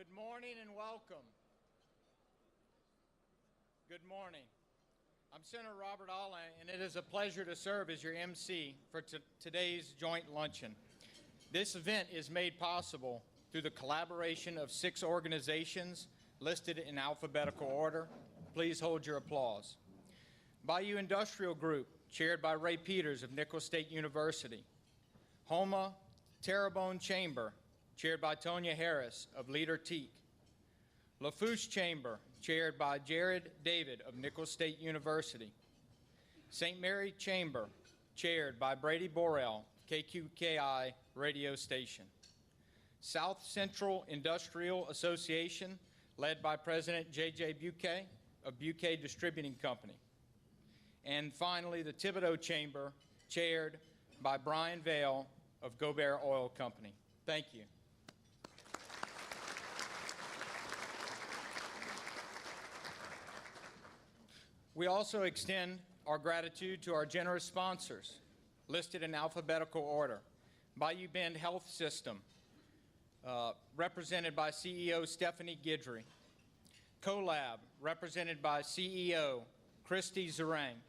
Good morning and welcome. Good morning. I'm Senator Robert Allen, and it is a pleasure to serve as your MC for today's joint luncheon. This event is made possible through the collaboration of 6 organizations listed in alphabetical order. Please hold your applause. Bayou Industrial Group, chaired by Ray Peters of Nicholls State University. Houma-Terrebonne Chamber, chaired by Tonya Harris of Leader Teak. Lafourche Chamber, chaired by Jared David of Nicholls State University. St. Mary Chamber, chaired by Brady Borrell, KQKI radio station. South Central Industrial Association, led by President J.J. Buquet of Buquet Distributing Company. And finally, the Thibodaux Chamber, chaired by Brian Vail of Gobert Oil Company. Thank you. We also extend our gratitude to our generous sponsors, listed in alphabetical order. Bayou Bend Health System, represented by CEO Stephanie Guidry. CoLab, represented by CEO Christy Zerang.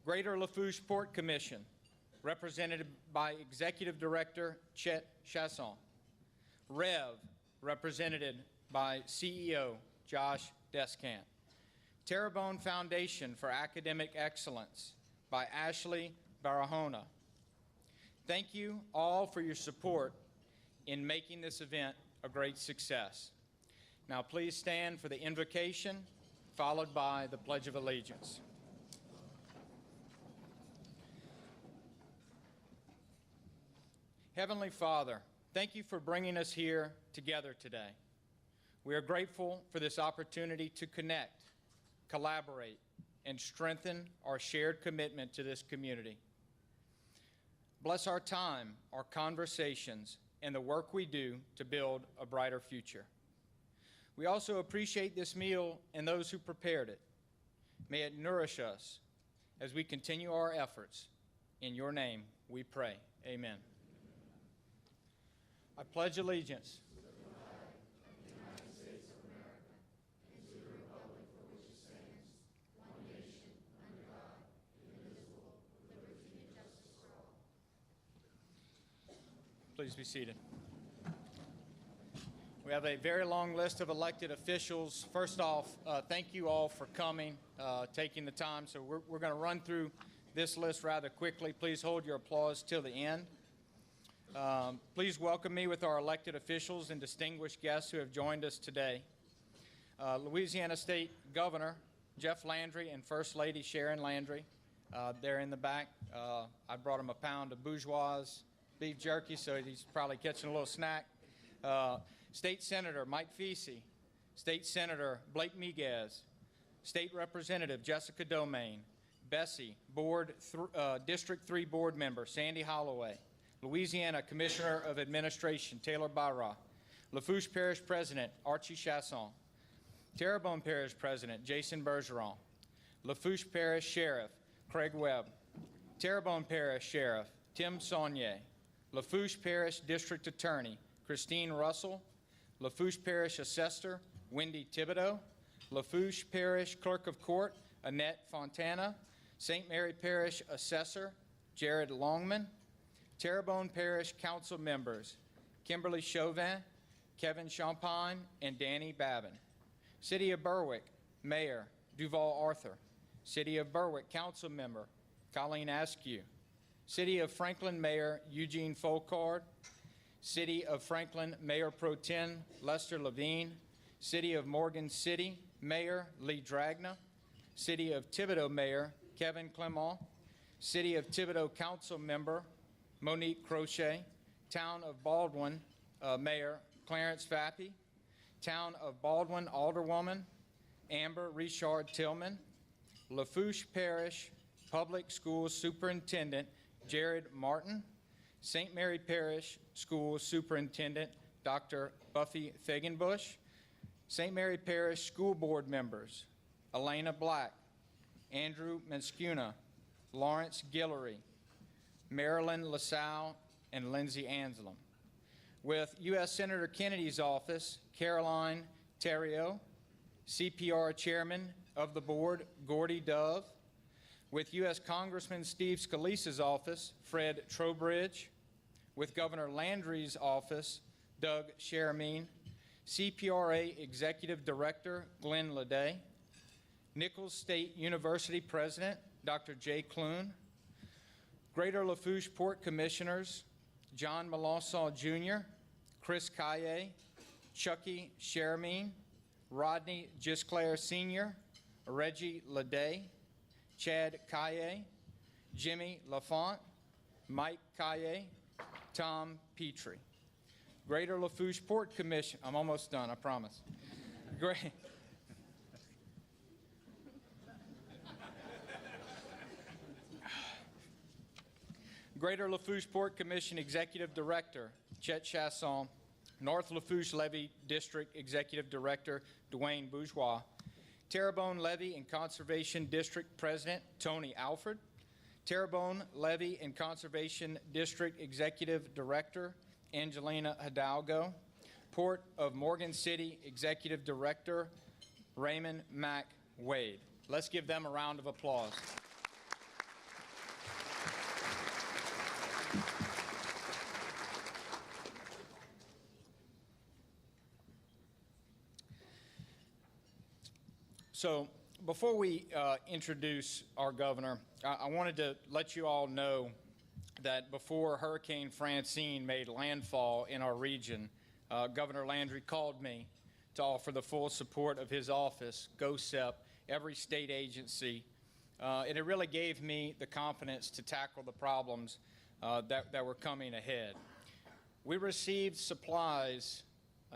Greater Lafourche Port Commission, represented by Executive Director Chet Chasson. REV, represented by CEO Josh Descant. Terrebonne Foundation for Academic Excellence by Ashley Barahona. Thank you all for your support in making this event a great success. Now please stand for the invocation, followed by the Pledge of Allegiance. Heavenly Father, thank you for bringing us here together today. We are grateful for this opportunity to connect, collaborate, and strengthen our shared commitment to this community. Bless our time, our conversations, and the work we do to build a brighter future. We also appreciate this meal and those who prepared it. May it nourish us as we continue our efforts. In your name we pray. Amen. I pledge allegiance to the flag of the United States of America and to the republic for which it stands, one nation, under God, indivisible, with liberty and justice for all. Please be seated. We have a very long list of elected officials. First off, thank you all for coming, taking the time. So we're going to run through this list rather quickly. Please hold your applause till the end. Please welcome me with our elected officials and distinguished guests who have joined us today. Louisiana State Governor Jeff Landry and First Lady Sharon Landry. They're in the back. I brought him a pound of bourgeois beef jerky, so he's probably catching a little snack. State Senator Mike Feasey, State Senator Blake Miguez, State Representative Jessica Domain, Bessie, District 3 Board Member Sandy Holloway, Louisiana Commissioner of Administration Taylor Barra, Lafourche Parish President Archie Chasson, Terrebonne Parish President Jason Bergeron, Lafourche Parish Sheriff Craig Webb, Terrebonne Parish Sheriff Tim Saunier, Lafourche Parish District Attorney Christine Russell, Lafourche Parish Assessor Wendy Thibodaux, Lafourche Parish Clerk of Court Annette Fontana, St. Mary Parish Assessor Jared Longman, Terrebonne Parish Council members Kimberly Chauvin, Kevin Champagne, and Danny Babin. City of Berwick Mayor Duval Arthur. City of Berwick Council member Colleen Askew. City of Franklin Mayor Eugene Folcard. City of Franklin Mayor Pro Tem Lester Levine. City of Morgan City Mayor Lee Dragna. City of Thibodaux Mayor Kevin Clement. City of Thibodaux Council member Monique Crochet. Town of Baldwin Mayor Clarence Fappy. Town of Baldwin Alderwoman Amber Richard Tillman. Lafourche Parish Public Schools Superintendent Jared Martin. St. Mary Parish School Superintendent Dr. Buffy Fagenbush. St. Mary Parish School Board members Elena Black, Andrew Manscuna, Lawrence Guillory, Marilyn LaSalle, and Lindsay Anselm. With U.S. Senator Kennedy's office Caroline Theriot, CPR Chairman of the Board, Gordy Dove, with U.S. Congressman Steve Scalise's office, Fred Trowbridge, with Governor Landry's office, Doug Sheremine, CPRA Executive Director, Glenn Leday, Nichols State University President, Dr. Jay Clune, Greater Lafourche Port Commissioners, John Melanson Jr., Chris Caille, Chucky Sheremine, Rodney Gisclair Sr., Reggie Leday, Chad Caille, Jimmy Lafont, Mike Caille, Tom Petrie. Greater Lafourche Port Commission, I'm almost done, I promise. Greater Lafourche Port Commission Executive Director, Chet Chasson, North Lafourche Levee District Executive Director, Dwayne Bourgeois, Terrebonne Levee and Conservation District President, Tony Alford, Terrebonne Levee and Conservation District Executive Director, Angelina Hidalgo, Port of Morgan City Executive Director, Raymond Mack Wade. Let's give them a round of applause. So before we introduce our governor, I wanted to let you all know that before Hurricane Francine made landfall in our region, Governor Landry called me to offer the full support of his office, GOSEP, every state agency, and it really gave me the confidence to tackle the problems that were coming ahead. We received supplies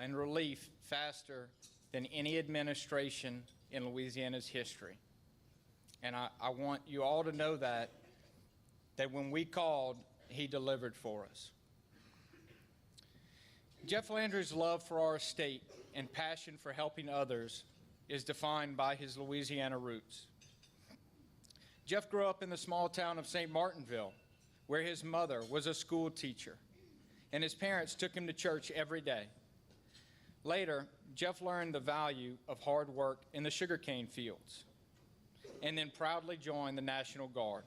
and relief faster than any administration in Louisiana's history. And I want you all to know that when we called, he delivered for us. Jeff Landry's love for our state and passion for helping others is defined by his Louisiana roots. Jeff grew up in the small town of St. Martinville, where his mother was a school teacher, and his parents took him to church every day. Later, Jeff learned the value of hard work in the sugarcane fields, and then proudly joined the National Guard,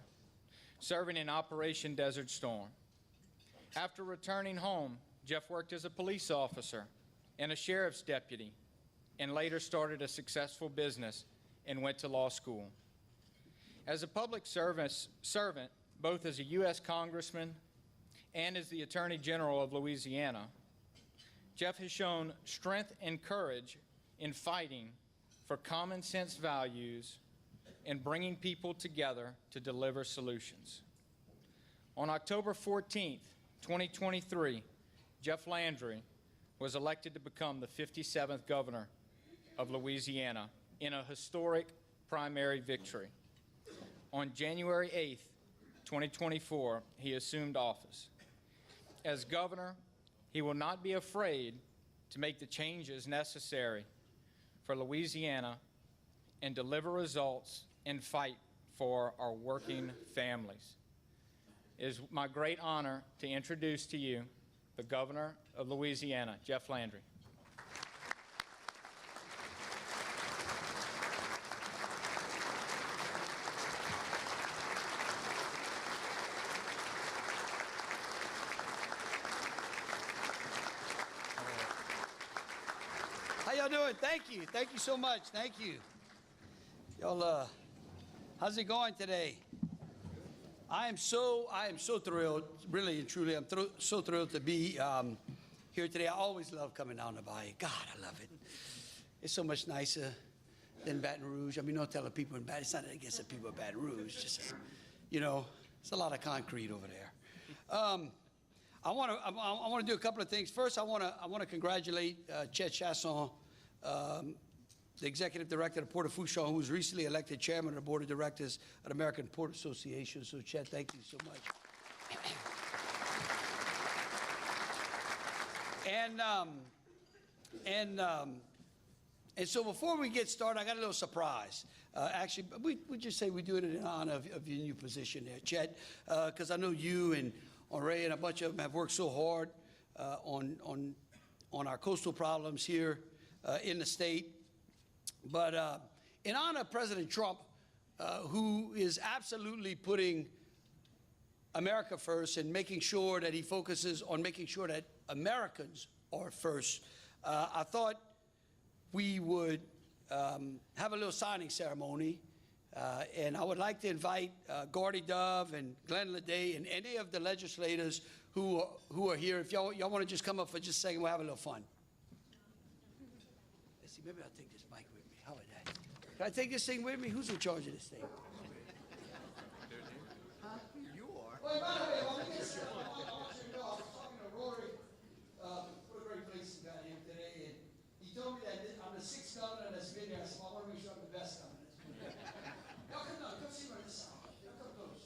serving in Operation Desert Storm. After returning home, Jeff worked as a police officer and a sheriff's deputy, and later started a successful business and went to law school. As a public servant, both as a U.S. Congressman and as the Attorney General of Louisiana, Jeff has shown strength and courage in fighting for common sense values and bringing people together to deliver solutions. On October 14th, 2023, Jeff Landry was elected to become the 57th governor of Louisiana in a historic primary victory. On January 8th, 2024, he assumed office. As governor, he will not be afraid to make the changes necessary for Louisiana and deliver results and fight for our working families. It is my great honor to introduce to you the Governor of Louisiana, Jeff Landry. How y'all doing? Thank you. Thank you so much. Thank you. Y'all, how's it going today? I am so thrilled, really and truly. I'm so thrilled to be here today. I always love coming down the Bayou. God, I love it. It's so much nicer than Baton Rouge. I mean, don't tell the people in Baton. It's not against the people of Baton Rouge. Just, you know, it's a lot of concrete over there. I want to do a couple of things. First, I want to congratulate Chet Chasson, the executive director of Port of Fourchon, who was recently elected chairman of the board of directors of the American Port Association. So, Chet, thank you so much. And so before we get started, I got a little surprise. Actually, we just say we do it in honor of your new position there, Chet, because I know you and Henri and a bunch of them have worked so hard on on our coastal problems here in the state. But in honor of President Trump, who is absolutely putting America first and making sure that he focuses on making sure that Americans are first, I thought we would have a little signing ceremony. And I would like to invite Gordy Dove and Glenn Leday and any of the legislators who are here. If y'all want to just come up for just a second, we'll have a little fun. Let's see, maybe I'll take this mic with me. How about that? Can I take this thing with me? Who's in charge of this thing? You are. Well, by the way, I want to say, I was talking to Rory, what a great place he got here today, and he told me that I'm the 6th governor that's been here. I said, well, I want to make sure I'm the best governor that's been here. Y'all come down, come see me on this side. Y'all come close.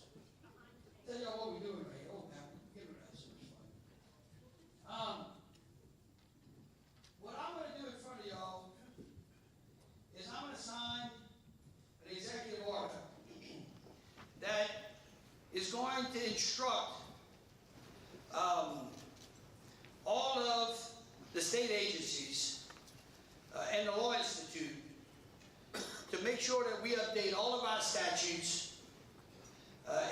Tell y'all what we're doing right here. Oh, man, give it up. So much fun. What I'm going to do in front of y'all is I'm going to sign an executive order that is going to instruct all of the state agencies and the Law Institute to make sure that we update all of our statutes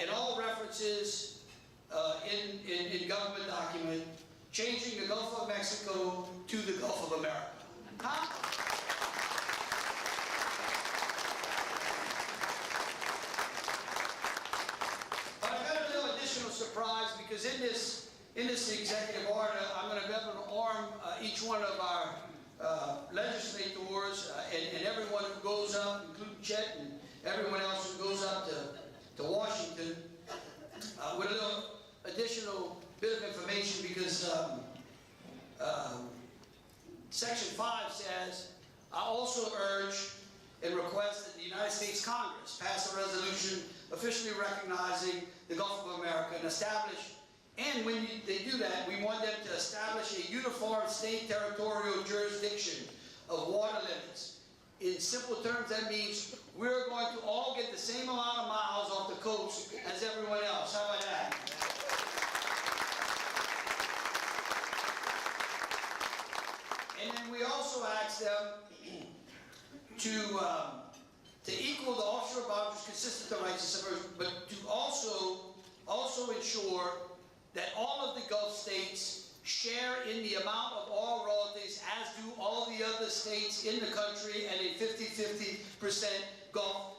and all references in government document, changing the Gulf of Mexico to the Gulf of America. Huh? But I've got a little additional surprise because in this executive order, I'm going to be able to arm each one of our legislators and everyone who goes up, including Chet and everyone else who goes up to Washington, with a little additional bit of information because Section 5 says, I also urge and request that the United States Congress pass a resolution officially recognizing the Gulf of America and establish, and when they do that, we want them to establish a uniform state territorial jurisdiction of water limits. In simple terms, that means we're going to all get the same amount of miles off the coast as everyone else. How about that? And then we also ask them to equal the offshore boundaries consistent with the rights of submersion, but to also ensure that all of the Gulf states share in the amount of oil royalties as do all the other states in the country, and a 50-50% Gulf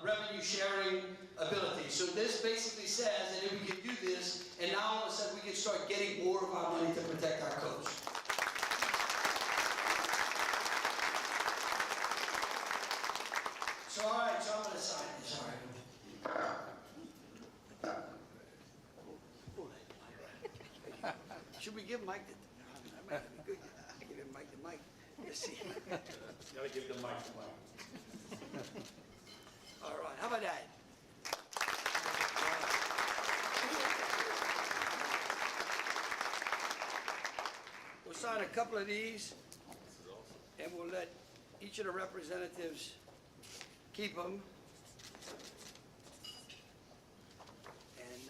revenue sharing ability. So this basically says that if we can do this, and now all of a sudden we can start getting more of our money to protect our coast. So all right, so I'm going to sign this. All right. Should we give Mike the... That might be good. Give him Mike the mic. Let's see. Gotta give the mic to Mike. All right, how about that? We'll sign a couple of these, and we'll let each of the representatives keep them. And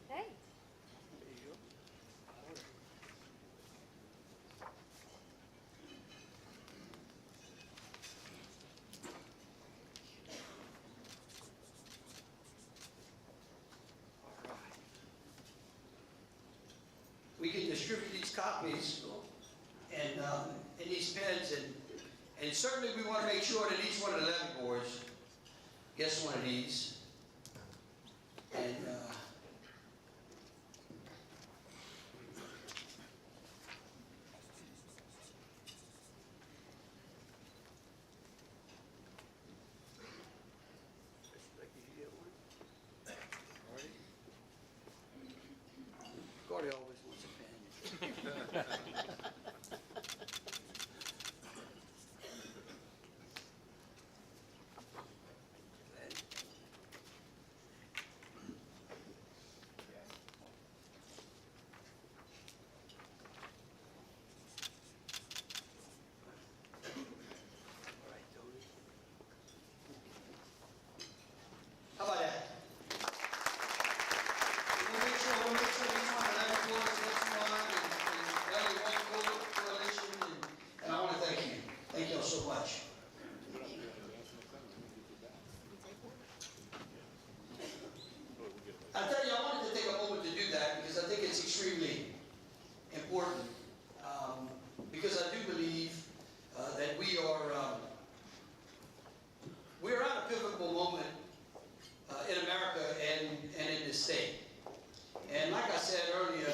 Hey. there you go. All right. We can distribute these copies and these pens, and certainly we want to make sure that each one of the levee boards gets one of these. And Gordy always wants a pen. state. And like I said earlier,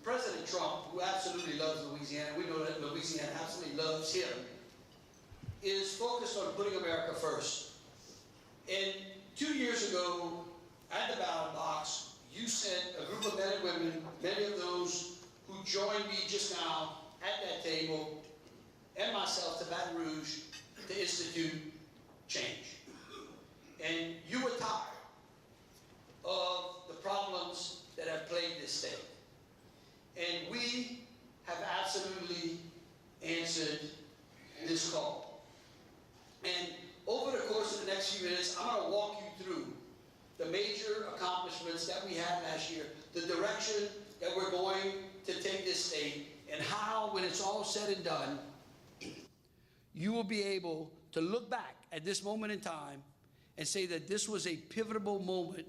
President Trump, who absolutely loves Louisiana, we know that Louisiana absolutely loves him, is focused on putting America first. And 2 years ago, at the ballot box, you sent a group of men and women, many of those who joined me just now at that table, and myself to Baton Rouge to institute change. And you were tired of the problems that have plagued this state. And we have absolutely answered this call. And over the course of the next few minutes, I'm going to walk you through the major accomplishments that we had last year, the direction that we're going to take this state, and how, when it's all said and done, you will be able to look back at this moment in time and say that this was a pivotal moment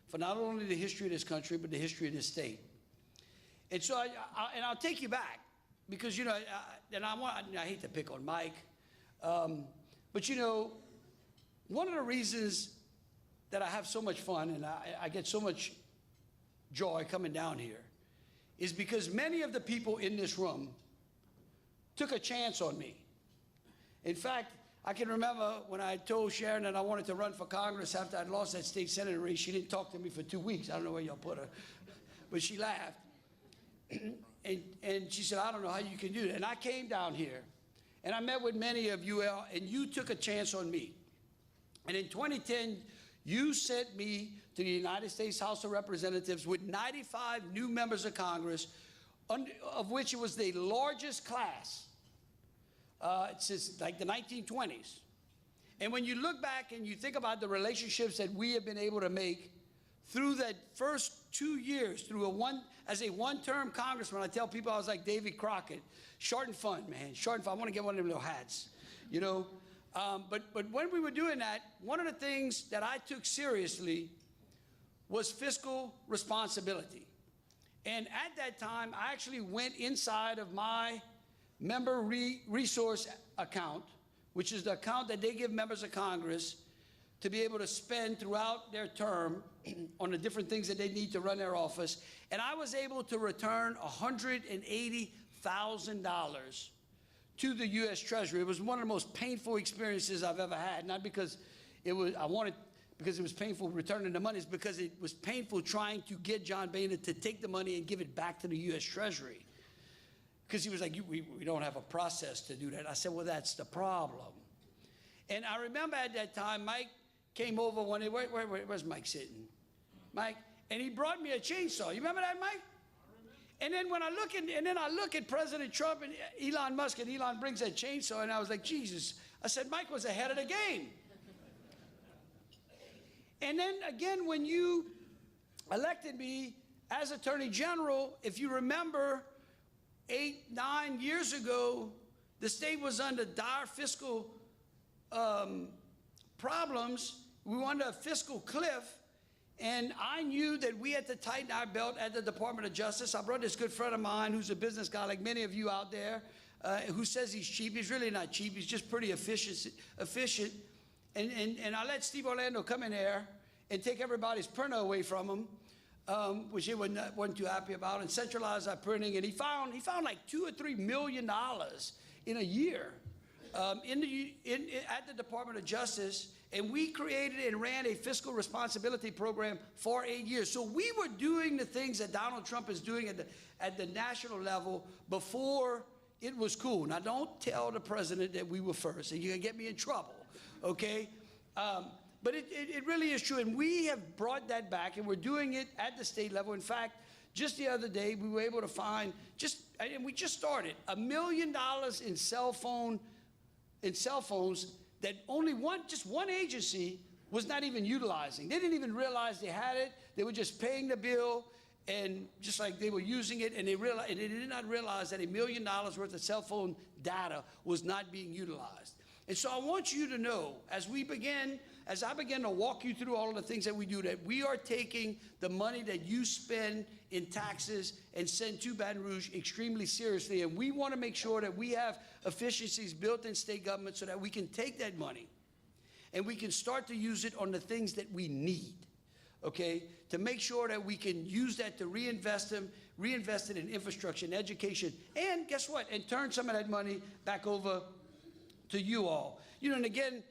for not only the history of this country, but the history of this state. And so I'll take you back, because, you know, I hate to pick on Mike, but, you know, one of the reasons that I have so much fun and I get so much joy coming down here is because many of the people in this room took a chance on me. In fact, I can remember when I told Sharon that I wanted to run for Congress after I'd lost that state senator race. She didn't talk to me for 2 weeks. I don't know where y'all put her, but she laughed. And she said, I don't know how you can do that. And I came down here, and I met with many of you, and you took a chance on me. And in 2010, you sent me to the United States House of Representatives with 95 new members of Congress, of which it was the largest class since like the 1920s. And when you look back and you think about the relationships that we have been able to make through that first 2 years, as a one-term congressman, I tell people I was like Davy Crockett, short and fun, man, short and fun. I want to get one of them little hats, you know. But when we were doing that, one of the things that I took seriously was fiscal responsibility. And at that time, I actually went inside of my member resource account, which is the account that they give members of Congress to be able to spend throughout their term on the different things that they need to run their office. And I was able to return $180,000 to the U.S. Treasury. It was one of the most painful experiences I've ever had, not because because it was painful returning the money, it's because it was painful trying to get John Boehner to take the money and give it back to the U.S. Treasury. Because he was like, we don't have a process to do that. I said, well, that's the problem. And I remember at that time, Mike came over one day. Where's Mike sitting? Mike, and he brought me a chainsaw. You remember that, Mike? And then when I look at President Trump and Elon Musk, and Elon brings that chainsaw, and I was like, Jesus. I said, Mike was ahead of the game. And then again, when you elected me as Attorney General, if you remember, 8-9 years ago, the state was under dire fiscal problems. We were under a fiscal cliff. And I knew that we had to tighten our belt at the Department of Justice. I brought this good friend of mine who's a business guy like many of you out there who says he's cheap. He's really not cheap. He's just pretty efficient. And I let Steve Orlando come in there and take everybody's printer away from him, which he wasn't too happy about, and centralize our printing. And he found like $2 or $3 million in a year at the Department of Justice. And we created and ran a fiscal responsibility program for 8 years. So we were doing the things that Donald Trump is doing at the national level before it was cool. Now, don't tell the president that we were first, and you're going to get me in trouble, okay? But it really is true, and we have brought that back, and we're doing it at the state level. In fact, just the other day, we were able to find, and we just started, $1 million in cell phones that only just one agency was not even utilizing. They didn't even realize they had it. They were just paying the bill, and just like they were using it, and they did not realize that $1 million worth of cell phone data was not being utilized. And so I want you to know, as I begin to walk you through all of the things that we do, that we are taking the money that you spend in taxes and send to Baton Rouge extremely seriously. And we want to make sure that we have efficiencies built in state government so that we can take that money and we can start to use it on the things that we need. okay, to make sure that we can use that to reinvest it in infrastructure and education, and guess what? And turn some of that money back over to you all. You know, and again,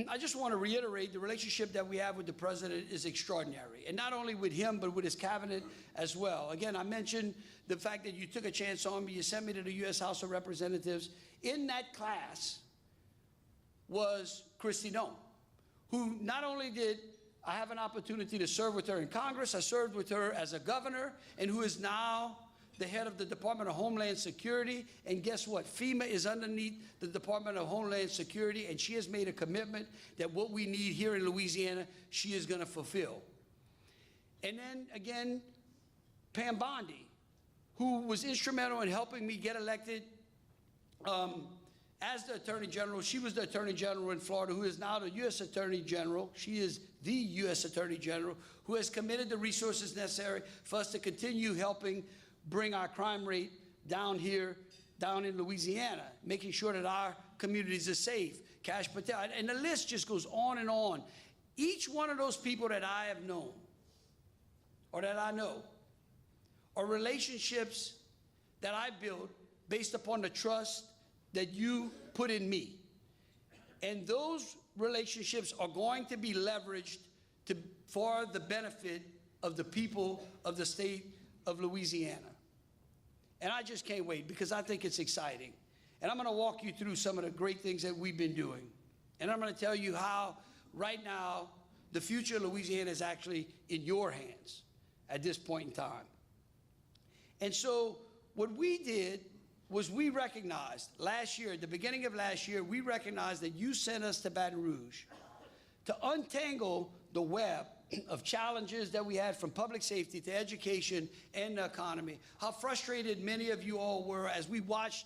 I just want to reiterate the relationship that we have with the president is extraordinary. And not only with him, but with his cabinet as well. Again, I mentioned the fact that you took a chance on me. You sent me to the U.S. House of Representatives. In that class was Kristi Noem, who not only did I have an opportunity to serve with her in Congress, I served with her as a governor, and who is now the head of the Department of Homeland Security. And guess what? FEMA is underneath the Department of Homeland Security, and she has made a commitment that what we need here in Louisiana, she is going to fulfill. And then again, Pam Bondi, who was instrumental in helping me get elected as the Attorney General. She was the Attorney General in Florida, who is now the U.S. Attorney General. She is the U.S. Attorney General, who has committed the resources necessary for us to continue helping bring our crime rate down here, down in Louisiana, making sure that our communities are safe, Cash Patel, and the list just goes on and on. Each one of those people that I have known, or that I know, are relationships that I built based upon the trust that you put in me. And those relationships are going to be leveraged for the benefit of the people of the state of Louisiana. And I just can't wait, because I think it's exciting. And I'm going to walk you through some of the great things that we've been doing. And I'm going to tell you how, right now, the future of Louisiana is actually in your hands at this point in time. And so what we did was we recognized last year, at the beginning of last year, we recognized that you sent us to Baton Rouge to untangle the web of challenges that we had, from public safety to education and the economy. How frustrated many of you all were as we watched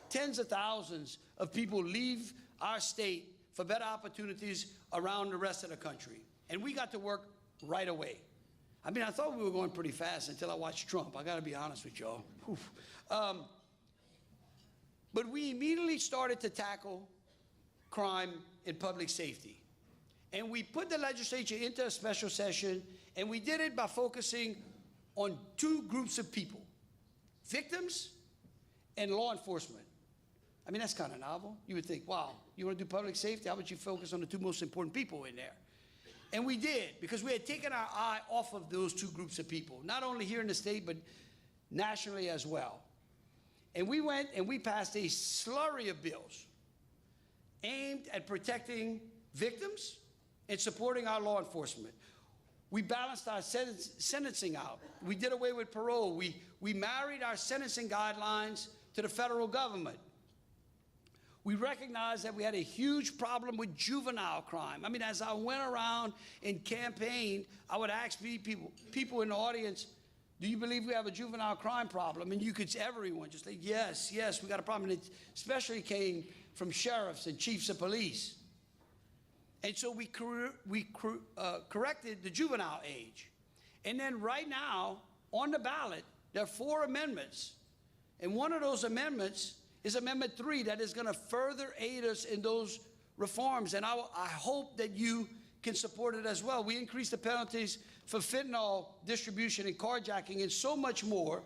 tens of thousands of people leave our state for better opportunities around the rest of the country. And we got to work right away. I mean, I thought we were going pretty fast until I watched Trump. I got to be honest with y'all. But we immediately started to tackle crime and public safety. And we put the legislature into a special session, and we did it by focusing on two groups of people: victims and law enforcement. I mean, that's kind of novel. You would think, wow, you want to do public safety? How about you focus on the two most important people in there? And we did, because we had taken our eye off of those two groups of people, not only here in the state, but nationally as well. And we went and we passed a slurry of bills aimed at protecting victims and supporting our law enforcement. We balanced our sentencing out. We did away with parole. We married our sentencing guidelines to the federal government. We recognized that we had a huge problem with juvenile crime. I mean, as I went around and campaigned, I would ask people in the audience, do you believe we have a juvenile crime problem? And you could, everyone just say, yes, we got a problem. And it especially came from sheriffs and chiefs of police. And so we corrected the juvenile age. And then right now, on the ballot, there are 4 amendments. And one of those amendments is Amendment 3, that is going to further aid us in those reforms. And I hope that you can support it as well. We increased the penalties for fentanyl distribution and carjacking and so much more.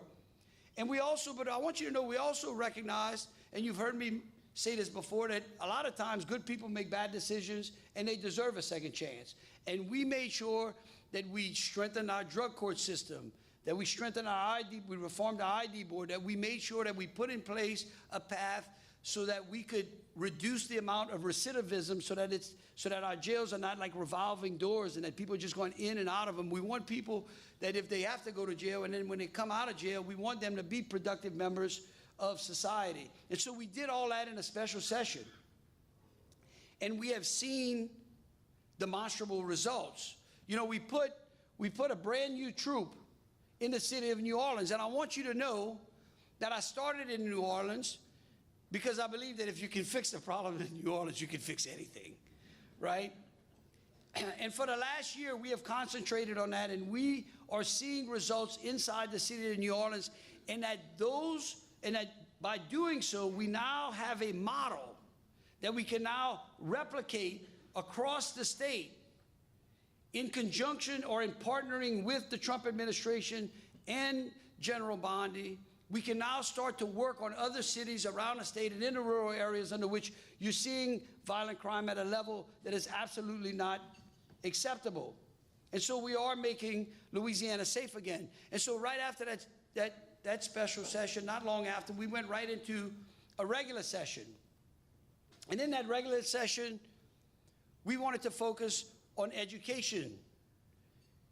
And we also, but I want you to know, we also recognize, and you've heard me say this before, that a lot of times good people make bad decisions and they deserve a second chance. And we made sure that we strengthened our drug court system, that we strengthened our ID, we reformed our ID board, that we made sure that we put in place a path so that we could reduce the amount of recidivism, so that our jails are not like revolving doors and that people are just going in and out of them. We want people that if they have to go to jail, and then when they come out of jail, we want them to be productive members of society. And so we did all that in a special session. And we have seen demonstrable results. You know, we put a brand new troop in the city of New Orleans, and I want you to know that I started in New Orleans because I believe that if you can fix the problem in New Orleans, you can fix anything, right? And for the last year, we have concentrated on that, and we are seeing results inside the city of New Orleans, and that by doing so, we now have a model that we can now replicate across the state in conjunction or in partnering with the Trump administration and General Bondi, we can now start to work on other cities around the state and in the rural areas under which you're seeing violent crime at a level that is absolutely not acceptable. And so we are making Louisiana safe again. And so right after that special session, not long after, we went right into a regular session. And in that regular session, we wanted to focus on education.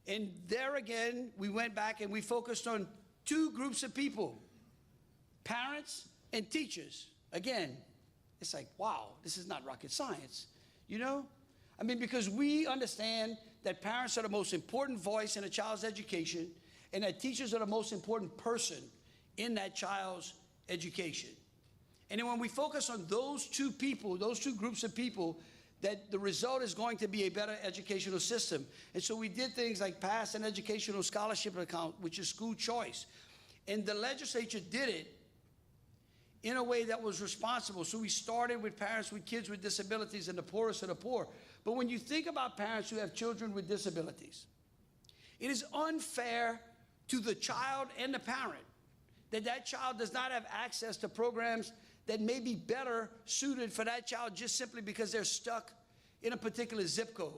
And there again, we went back and we focused on two groups of people, parents and teachers. Again, it's like, wow, this is not rocket science, you know? I mean, because we understand that parents are the most important voice in a child's education and that teachers are the most important person in that child's education. And then when we focus on those two people, those two groups of people, that the result is going to be a better educational system. And so we did things like pass an educational scholarship account, which is school choice. And the legislature did it in a way that was responsible. So we started with parents with kids with disabilities and the poorest of the poor. But when you think about parents who have children with disabilities, it is unfair to the child and the parent that that child does not have access to programs that may be better suited for that child just simply because they're stuck in a particular zip code.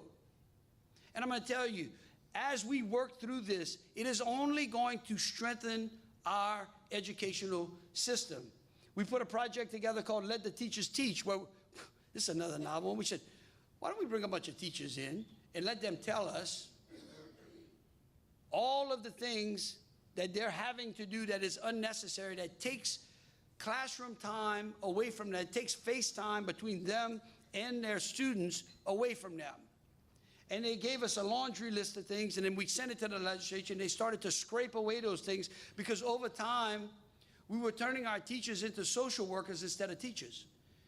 And I'm going to tell you, as we work through this, it is only going to strengthen our educational system. We put a project together called Let the Teachers Teach, where this is another novel one. We said, why don't we bring a bunch of teachers in and let them tell us all of the things that they're having to do that is unnecessary, that takes classroom time away from them, takes face time between them and their students away from them. And they gave us a laundry list of things, and then we sent it to the legislature, and they started to scrape away those things because over time, we were turning our teachers into social workers instead of teachers.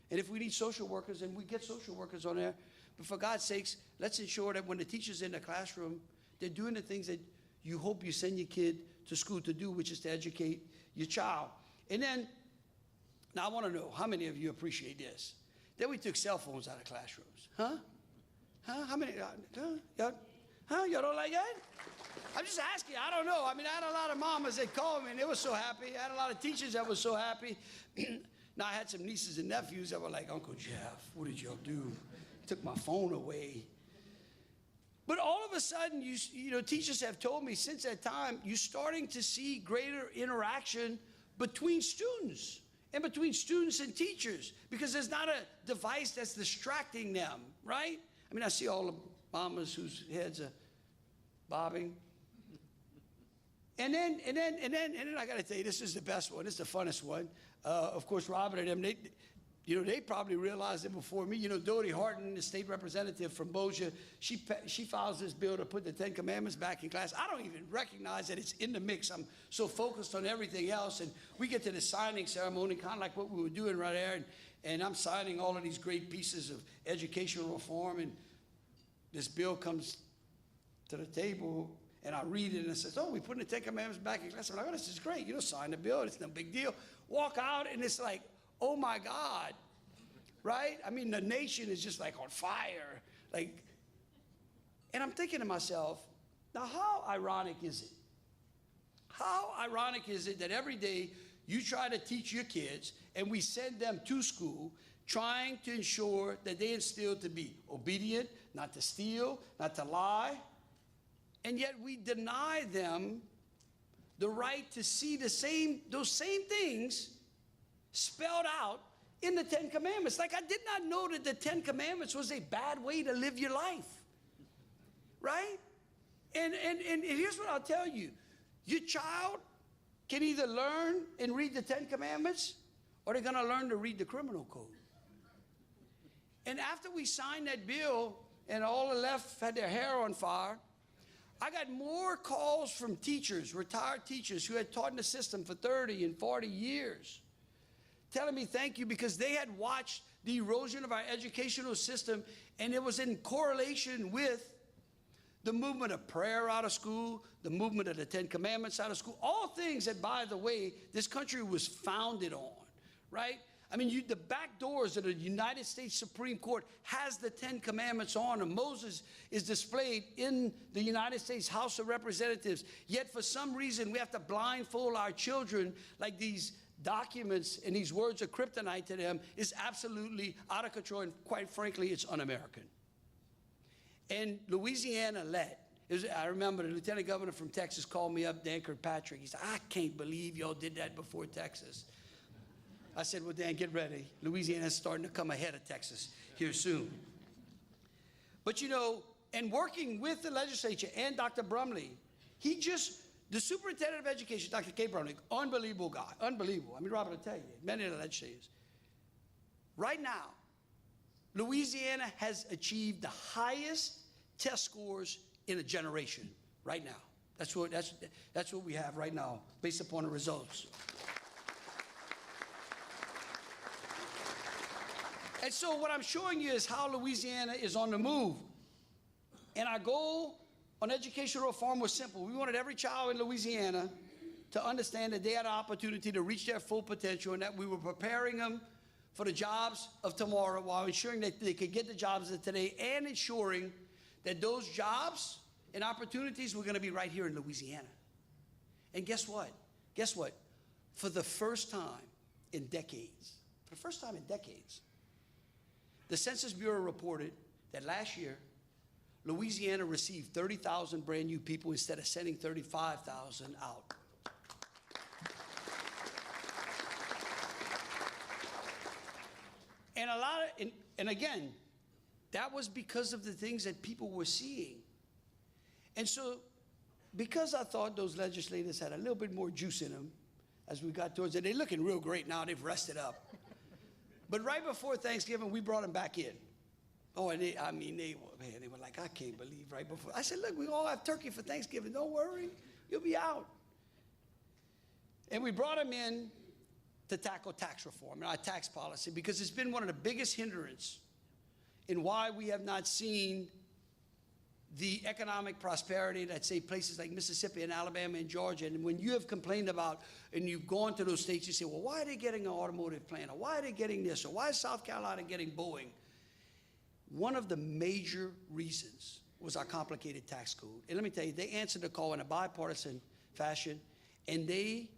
And if we need social workers, then we get social workers on there. But for God's sakes, let's ensure that when the teacher's in the classroom, they're doing the things that you hope you send your kid to school to do, which is to educate your child. And then, now I want to know, how many of you appreciate this? Then we took cell phones out of classrooms. Huh? Huh? How many? Y'all don't like that? I'm just asking. I don't know. I mean, I had a lot of mamas that called me, and they were so happy. I had a lot of teachers that were so happy. Now, I had some nieces and nephews that were like, Uncle Jeff, what did y'all do? Took my phone away. But all of a sudden, you know, teachers have told me since that time, you're starting to see greater interaction between students and between students and teachers because there's not a device that's distracting them, right? I mean, I see all the mamas whose heads are bobbing. And then I got to tell you, this is the best one. This is the funnest one. Of course, Robert and them, they probably realized it before me. You know, Dodie Horton, the state representative from Bossier, she files this bill to put the Ten Commandments back in class. I don't even recognize that it's in the mix. I'm so focused on everything else. And we get to the signing ceremony, kind of like what we were doing right there. And I'm signing all of these great pieces of educational reform. And this bill comes to the table, and I read it, and it says, oh, we're putting the Ten Commandments back in class. I'm like, oh, this is great. You know, sign the bill. It's no big deal. Walk out, and it's like, oh, my God, right? I mean, the nation is just like on fire. Like, and I'm thinking to myself, now how ironic is it? How ironic is it that every day you try to teach your kids, and we send them to school trying to ensure that they instill to be obedient, not to steal, not to lie, and yet we deny them the right to see those same things spelled out in the Ten Commandments. Like, I did not know that the Ten Commandments was a bad way to live your life, right? And here's what I'll tell you. Your child can either learn and read the Ten Commandments, or they're going to learn to read the criminal code. And after we signed that bill and all the left had their hair on fire, I got more calls from teachers, retired teachers who had taught in the system for 30 and 40 years, telling me thank you because they had watched the erosion of our educational system, and it was in correlation with the movement of prayer out of school, the movement of the Ten Commandments out of school, all things that, by the way, this country was founded on, right? I mean, the back doors of the United States Supreme Court has the 10 Commandments on them. Moses is displayed in the United States House of Representatives. Yet for some reason, we have to blindfold our children like these documents and these words are kryptonite to them is absolutely out of control. And quite frankly, it's un-American. And Louisiana I remember the lieutenant governor from Texas called me up, Dan Kirkpatrick. He said, I can't believe y'all did that before Texas. I said, well, Dan, get ready. Louisiana's starting to come ahead of Texas here soon. But, you know, and working with the legislature and Dr. Brumley, the superintendent of education, Dr. K. Brumley, unbelievable guy, unbelievable. I mean, Robert, I'll tell you, many of the legislators. Right now, Louisiana has achieved the highest test scores in a generation right now. That's what we have right now, based upon the results. And so what I'm showing you is how Louisiana is on the move. And our goal on educational reform was simple. We wanted every child in Louisiana to understand that they had an opportunity to reach their full potential and that we were preparing them for the jobs of tomorrow while ensuring that they could get the jobs of today and ensuring that those jobs and opportunities were going to be right here in Louisiana. And guess what? Guess what? For the first time in decades, the Census Bureau reported that last year, Louisiana received 30,000 brand new people instead of sending 35,000 out. And again, that was because of the things that people were seeing. And so, because I thought those legislators had a little bit more juice in them as we got towards it, they're looking real great now, they've rested up. But right before Thanksgiving, we brought them back in. Oh, and they were like, I can't believe right before. I said, look, we all have turkey for Thanksgiving. Don't worry, you'll be out. And we brought them in to tackle tax reform and our tax policy because it's been one of the biggest hindrances in why we have not seen the economic prosperity that, say, places like Mississippi and Alabama and Georgia. And when you have complained about, and you've gone to those states, you say, well, why are they getting an automotive plant? Or why are they getting this? Or why is South Carolina getting Boeing? One of the major reasons was our complicated tax code. And let me tell you, they answered the call in a bipartisan fashion, and they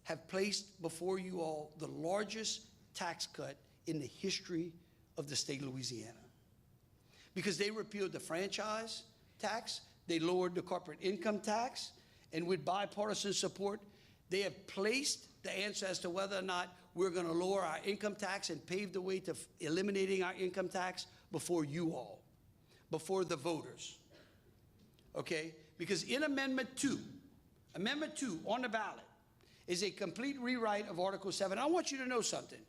have placed before you all the largest tax cut in the history of the state of Louisiana. Because they repealed the franchise tax, they lowered the corporate income tax, and with bipartisan support, they have placed the answer as to whether or not we're going to lower our income tax and pave the way to eliminating our income tax before you all, before the voters, okay? Because in Amendment 2 on the ballot is a complete rewrite of Article 7. I want you to know something.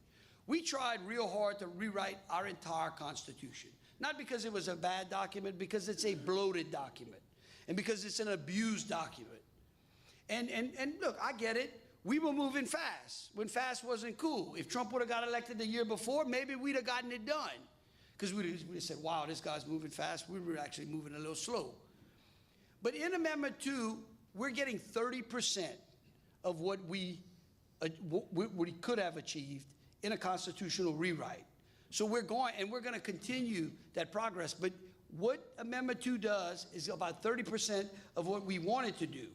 We tried real hard to rewrite our entire Constitution. Not because it was a bad document, because it's a bloated document, and because it's an abused document. And look, I get it. We were moving fast when fast wasn't cool. If Trump would have got elected the year before, maybe we'd have gotten it done. Because we'd have said, wow, this guy's moving fast. We were actually moving a little slow. But in Amendment 2, we're getting 30% of what we could have achieved in a constitutional rewrite. So we're going to continue that progress. But what Amendment 2 does is about 30% of what we wanted to do.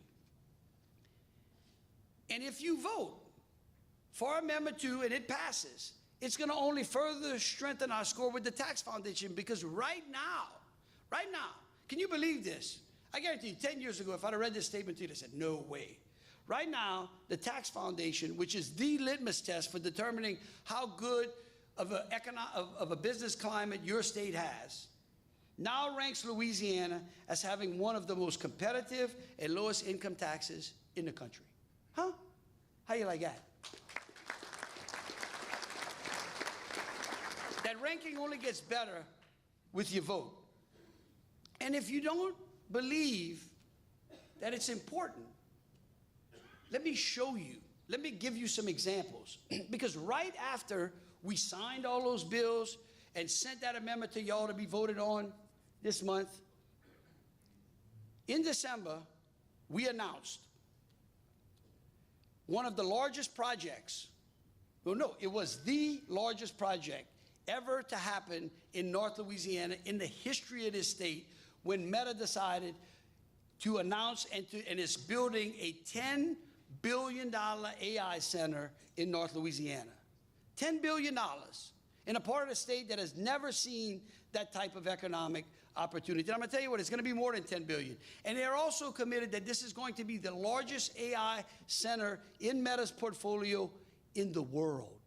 And if you vote for Amendment 2 and it passes, it's going to only further strengthen our score with the tax foundation, because right now, can you believe this? I guarantee you, 10 years ago, if I'd have read this statement to you, I'd said, no way. Right now, the tax foundation, which is the litmus test for determining how good of a business climate your state has, now ranks Louisiana as having one of the most competitive and lowest income taxes in the country. Huh? How you like that? That ranking only gets better with your vote. And if you don't believe that it's important, let me show you. Let me give you some examples. Because right after we signed all those bills and sent that amendment to y'all to be voted on this month, in December, we announced one of the largest projects Well, no, it was the largest project ever to happen in North Louisiana in the history of this state when Meta decided to announce and is building a $10 billion AI center in North Louisiana. $10 billion in a part of the state that has never seen that type of economic opportunity. And I'm going to tell you what, it's going to be more than $10 billion. And they're also committed that this is going to be the largest AI center in Meta's portfolio in the world,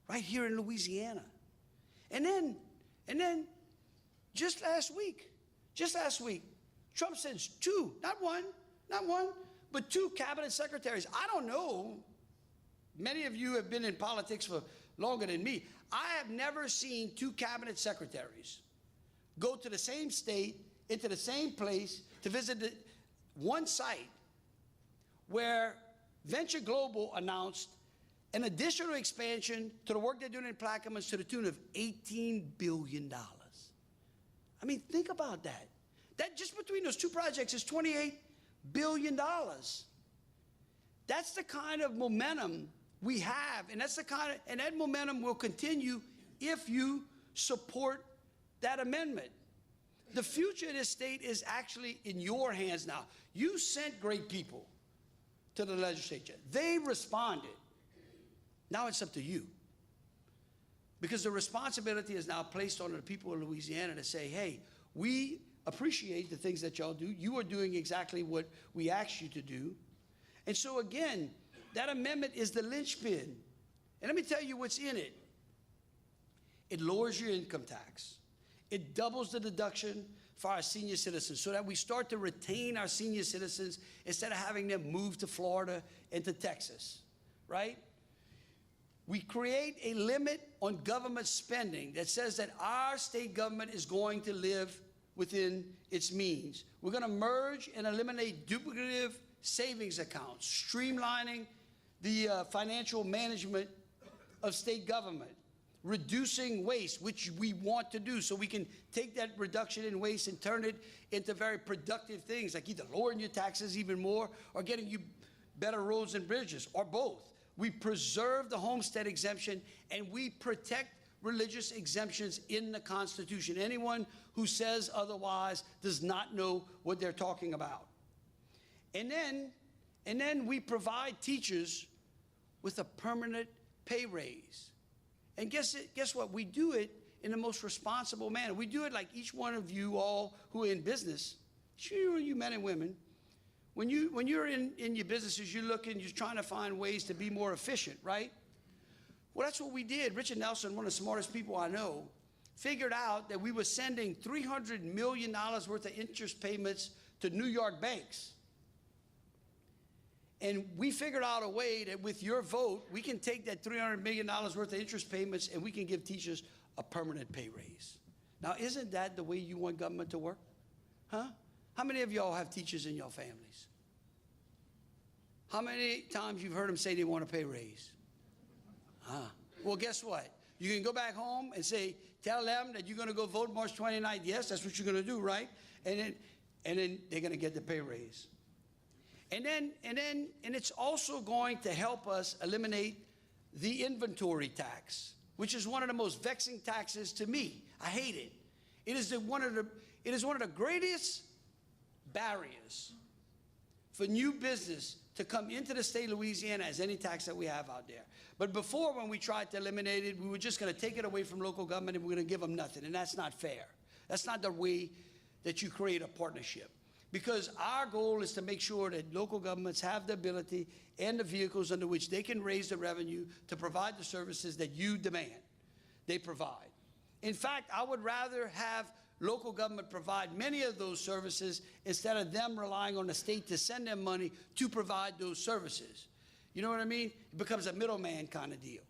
right here in Louisiana. And then just last week, Trump sends two, not one, but two cabinet secretaries. I don't know. Many of you have been in politics for longer than me. I have never seen two cabinet secretaries go to the same state, into the same place, to visit one site where Venture Global announced an additional expansion to the work they're doing in Plaquemines to the tune of $18 billion. I mean, think about that. That just between those two projects is $28 billion. That's the kind of momentum we have, and that momentum will continue if you support that amendment. The future of this state is actually in your hands now. You sent great people to the legislature. They responded. Now it's up to you. Because the responsibility is now placed on the people of Louisiana to say, hey, we appreciate the things that y'all do. You are doing exactly what we asked you to do. And so again, that amendment is the linchpin. And let me tell you what's in it. It lowers your income tax. It doubles the deduction for our senior citizens so that we start to retain our senior citizens instead of having them move to Florida and to Texas, right? We create a limit on government spending that says that our state government is going to live within its means. We're going to merge and eliminate duplicative savings accounts, streamlining the financial management of state government, reducing waste, which we want to do so we can take that reduction in waste and turn it into very productive things like either lowering your taxes even more or getting you better roads and bridges, or both. We preserve the homestead exemption and we protect religious exemptions in the Constitution. Anyone who says otherwise does not know what they're talking about. And then we provide teachers with a permanent pay raise. And guess what? We do it in the most responsible manner. We do it like each one of you all who are in business, you men and women, when you're in your businesses, you're trying to find ways to be more efficient, right? Well, that's what we did. Richard Nelson, one of the smartest people I know, figured out that we were sending $300 million worth of interest payments to New York banks. And we figured out a way that with your vote, we can take that $300 million worth of interest payments and we can give teachers a permanent pay raise. Now, isn't that the way you want government to work? Huh? How many of y'all have teachers in your families? How many times you've heard them say they want a pay raise? Well, guess what? You can go back home and tell them that you're going to go vote March 29th. Yes, that's what you're going to do, right? And then they're going to get the pay raise. And it's also going to help us eliminate the inventory tax, which is one of the most vexing taxes to me. I hate it. It is one of the greatest barriers for new business to come into the state of Louisiana as any tax that we have out there. But before, when we tried to eliminate it, we were just going to take it away from local government and we're going to give them nothing, and that's not fair. That's not the way that you create a partnership. Because our goal is to make sure that local governments have the ability and the vehicles under which they can raise the revenue to provide the services that you demand they provide. In fact, I would rather have local government provide many of those services instead of them relying on the state to send them money to provide those services. You know what I mean? It becomes a middleman kind of deal.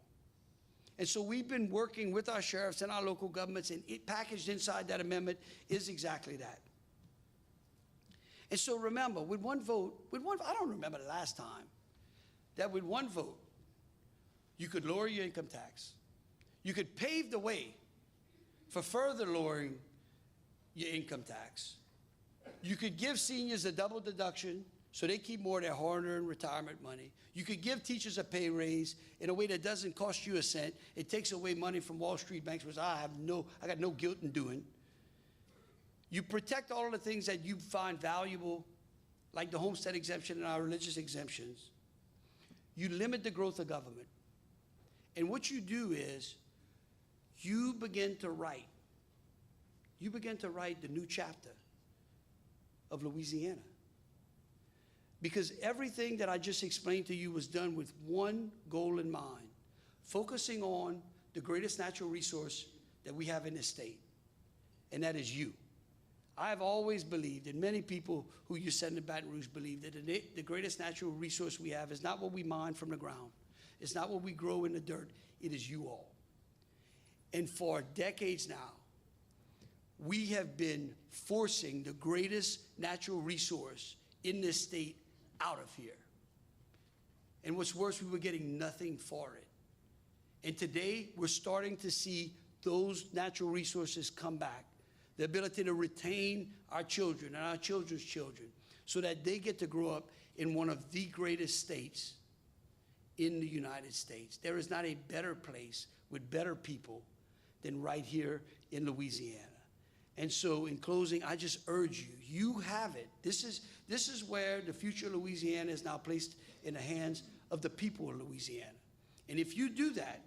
And so we've been working with our sheriffs and our local governments, and packaged inside that amendment is exactly that. And so remember, with one vote, I don't remember the last time that with one vote, you could lower your income tax. You could pave the way for further lowering your income tax. You could give seniors a double deduction So they keep more of their hard-earned retirement money. You could give teachers a pay raise in a way that doesn't cost you a cent. It takes away money from Wall Street banks, which I got no guilt in doing. You protect all of the things that you find valuable, like the homestead exemption and our religious exemptions. You limit the growth of government. And what you do is you begin to write. You begin to write the new chapter of Louisiana. Because everything that I just explained to you was done with one goal in mind, focusing on the greatest natural resource that we have in this state, and that is you. I've always believed, and many people who you send to Baton Rouge believe, that the greatest natural resource we have is not what we mine from the ground. It's not what we grow in the dirt. It is you all. And for decades now, we have been forcing the greatest natural resource in this state out of here. And what's worse, we were getting nothing for it. And today, we're starting to see those natural resources come back. The ability to retain our children and our children's children so that they get to grow up in one of the greatest states in the United States. There is not a better place with better people than right here in Louisiana. And so in closing, I just urge you, you have it. This is where the future of Louisiana is now placed in the hands of the people of Louisiana. And if you do that,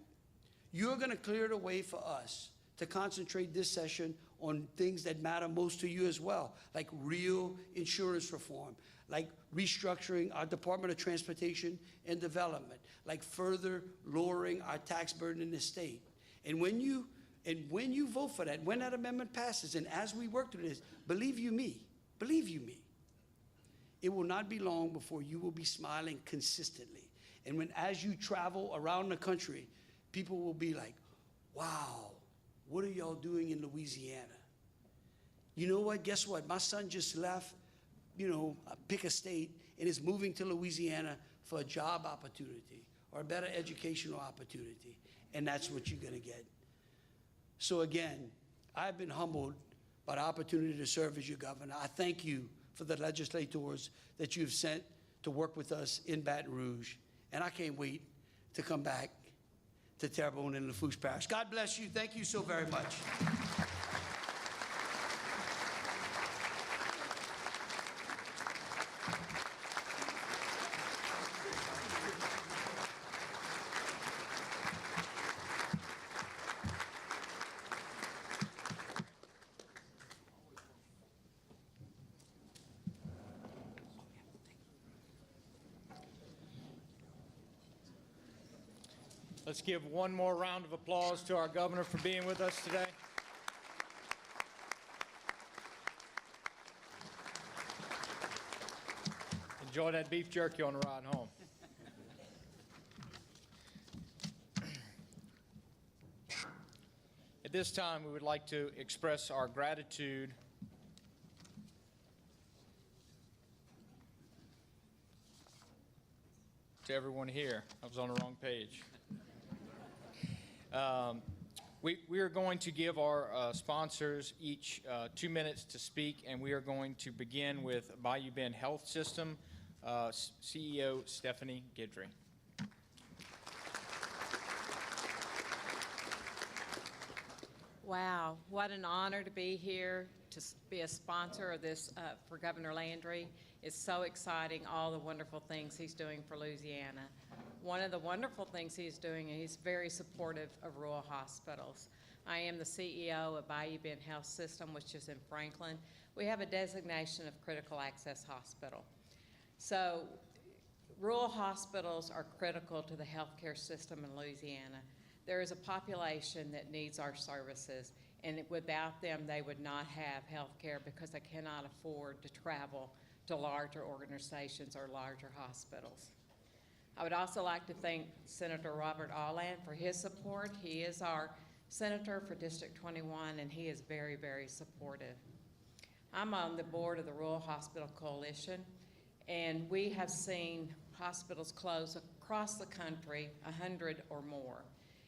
you're going to clear the way for us to concentrate this session on things that matter most to you as well, like real insurance reform, like restructuring our Department of Transportation and Development, like further lowering our tax burden in the state. And when you vote for that, when that amendment passes, and as we work through this, believe you me, it will not be long before you will be smiling consistently. And as you travel around the country, people will be like, wow, what are y'all doing in Louisiana? You know what? Guess what? My son just left, pick a state, and is moving to Louisiana for a job opportunity or a better educational opportunity. And that's what you're going to get. So again, I've been humbled by the opportunity to serve as your governor. I thank you for the legislators that you've sent to work with us in Baton Rouge. And I can't wait to come back to Terrebonne and Lafourche Parish. God bless you. Thank you so very much. Let's give one more round of applause to our governor for being with us today. Enjoy that beef jerky on the ride home. At this time, we would like to express our gratitude to everyone here. I was on the wrong page. We are going to give our sponsors each 2 minutes to speak, and we are going to begin with Bayou Bend Health System CEO Stephanie Guidry. Wow, what an honor to be here to be a sponsor of this for Governor Landry. It's so exciting, all the wonderful things he's doing for Louisiana. One of the wonderful things he's doing, he's very supportive of rural hospitals. I am the CEO of Bayou Bend Health System, which is in Franklin. We have a designation of critical access hospital. So rural hospitals are critical to the healthcare system in Louisiana. There is a population that needs our services, and without them, they would not have health care because they cannot afford to travel to larger organizations or larger hospitals. I would also like to thank Senator Robert Alland for his support. He is our senator for District 21, and he is very, very supportive. I'm on the board of the Rural Hospital Coalition, and we have seen hospitals close across the country, 100 or more.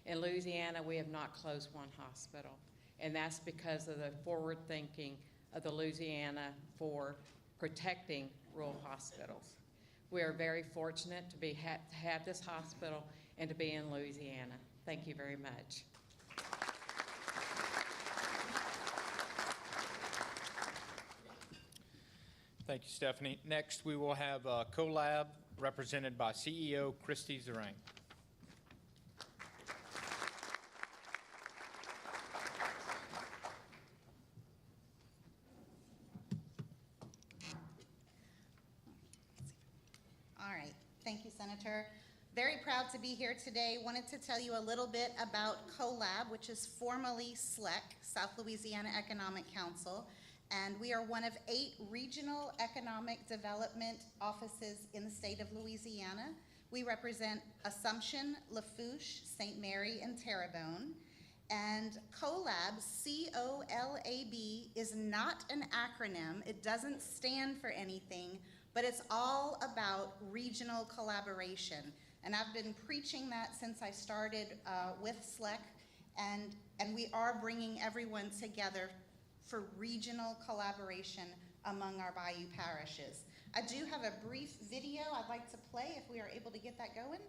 In Louisiana, we have not closed one hospital, and that's because of the forward thinking of the Louisiana for protecting rural hospitals. We are very fortunate to have this hospital and to be in Louisiana. Thank you very much. Thank you, Stephanie. Next, we will have CoLab, represented by CEO Christy Zerang. All right. Thank you, Senator. Very proud to be here today. Wanted to tell you a little bit about CoLab, which is formerly SLEC, South Louisiana Economic Council, and we are one of 8 regional economic development offices in the state of Louisiana. We represent Assumption, Lafourche, St. Mary, and Terrebonne. And CoLab, C-O-L-A-B, is not an acronym. It doesn't stand for anything, but it's all about regional collaboration. And I've been preaching that since I started with SLEC, and we are bringing everyone together for regional collaboration among our Bayou parishes. I do have a brief video I'd like to play if we are able to get that going.